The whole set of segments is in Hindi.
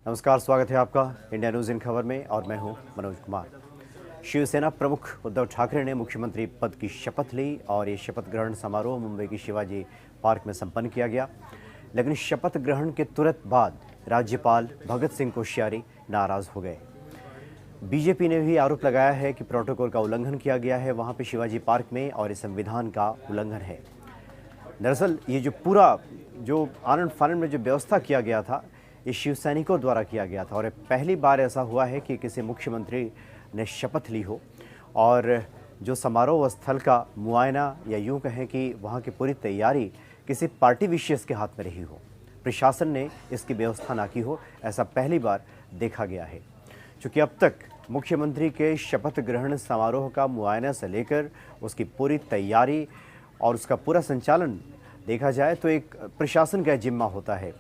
नमस्कार, स्वागत है आपका इंडिया न्यूज़ इन खबर में और मैं हूं मनोज कुमार। शिवसेना प्रमुख उद्धव ठाकरे ने मुख्यमंत्री पद की शपथ ली और ये शपथ ग्रहण समारोह मुंबई की शिवाजी पार्क में संपन्न किया गया। लेकिन शपथ ग्रहण के तुरंत बाद राज्यपाल भगत सिंह कोश्यारी नाराज हो गए। बीजेपी ने भी आरोप लगाया है कि प्रोटोकॉल का उल्लंघन किया गया है वहां पे शिवाजी पार्क में और इस संविधान का उल्लंघन है। दरअसल ये जो आनंद फानंद में जो व्यवस्था किया गया था ये शिव सैनिकों द्वारा किया गया था और पहली बार ऐसा हुआ है कि किसी मुख्यमंत्री ने शपथ ली हो और जो समारोह स्थल का मुआयना या यूं कहें कि वहां की पूरी तैयारी किसी पार्टी विशेष के हाथ में रही हो, प्रशासन ने इसकी व्यवस्था ना की हो, ऐसा पहली बार देखा गया है। चूँकि अब तक मुख्यमंत्री के शपथ ग्रहण समारोह का मुआयना से लेकर उसकी पूरी तैयारी और उसका पूरा संचालन देखा जाए तो एक प्रशासन का जिम्मा होता है,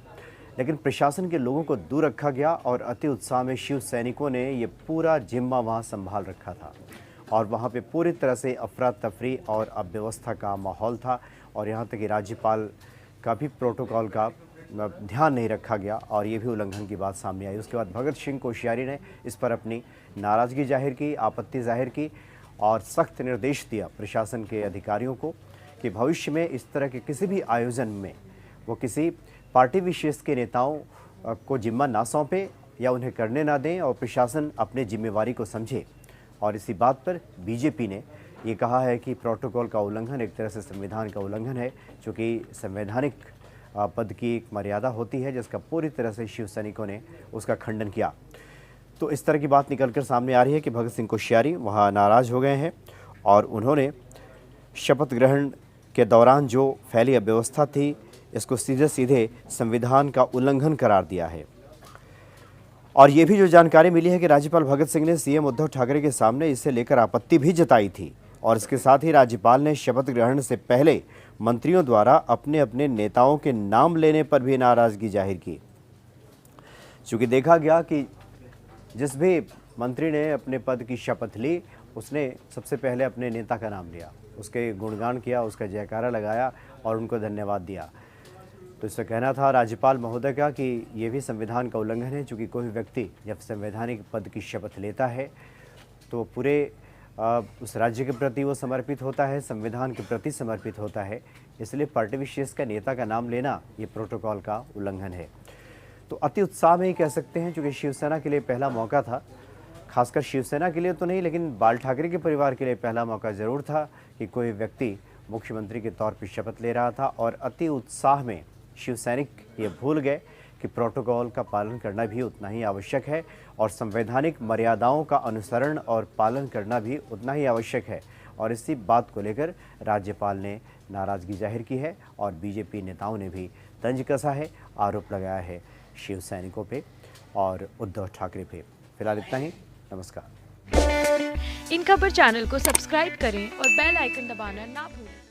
लेकिन प्रशासन के लोगों को दूर रखा गया और अति उत्साह में शिव सैनिकों ने ये पूरा जिम्मा वहाँ संभाल रखा था और वहाँ पे पूरी तरह से अफरा तफरी और अव्यवस्था का माहौल था और यहाँ तक कि राज्यपाल का भी प्रोटोकॉल का ध्यान नहीं रखा गया और ये भी उल्लंघन की बात सामने आई। उसके बाद भगत सिंह कोश्यारी ने इस पर अपनी नाराज़गी जाहिर की, आपत्ति जाहिर की और सख्त निर्देश दिया प्रशासन के अधिकारियों को कि भविष्य में इस तरह के किसी भी आयोजन में वो किसी पार्टी विशेष के नेताओं को जिम्मा ना सौंपे या उन्हें करने ना दें और प्रशासन अपने जिम्मेवारी को समझे। और इसी बात पर बीजेपी ने ये कहा है कि प्रोटोकॉल का उल्लंघन एक तरह से संविधान का उल्लंघन है, क्योंकि संवैधानिक पद की एक मर्यादा होती है जिसका पूरी तरह से शिव सैनिकों ने उसका खंडन किया। तो इस तरह की बात निकलकर सामने आ रही है कि भगत सिंह कोश्यारी वहाँ नाराज़ हो गए हैं और उन्होंने शपथ ग्रहण के दौरान जो फैली अव्यवस्था थी इसको सीधे सीधे संविधान का उल्लंघन करार दिया है। और ये भी जो जानकारी मिली है कि राज्यपाल भगत सिंह ने सीएम उद्धव ठाकरे के सामने इसे लेकर आपत्ति भी जताई थी और इसके साथ ही राज्यपाल ने शपथ ग्रहण से पहले मंत्रियों द्वारा अपने अपने नेताओं के नाम लेने पर भी नाराज़गी जाहिर की। चूँकि देखा गया कि जिस भी मंत्री ने अपने पद की शपथ ली उसने सबसे पहले अपने नेता का नाम लिया, उसके गुणगान किया, उसका जयकारा लगाया और उनको धन्यवाद दिया। तो इससे कहना था राज्यपाल महोदय का कि ये भी संविधान का उल्लंघन है, क्योंकि कोई व्यक्ति जब संवैधानिक पद की शपथ लेता है तो पूरे उस राज्य के प्रति वो समर्पित होता है, संविधान के प्रति समर्पित होता है, इसलिए पार्टी विशेष का नेता का नाम लेना ये प्रोटोकॉल का उल्लंघन है। तो अति उत्साह में ही कह सकते हैं, क्योंकि शिवसेना के लिए पहला मौका था, खासकर शिवसेना के लिए तो नहीं लेकिन बाल ठाकरे के परिवार के लिए पहला मौका ज़रूर था कि कोई व्यक्ति मुख्यमंत्री के तौर पर शपथ ले रहा था और अति उत्साह में शिव सैनिक ये भूल गए कि प्रोटोकॉल का पालन करना भी उतना ही आवश्यक है और संवैधानिक मर्यादाओं का अनुसरण और पालन करना भी उतना ही आवश्यक है। और इसी बात को लेकर राज्यपाल ने नाराज़गी जाहिर की है और बीजेपी नेताओं ने भी तंज कसा है, आरोप लगाया है शिव सैनिकों पे और उद्धव ठाकरे पे। फिलहाल इतना ही, नमस्कार। इन खबर चैनल को सब्सक्राइब करें और बेल आइकन दबाना ना भूलें।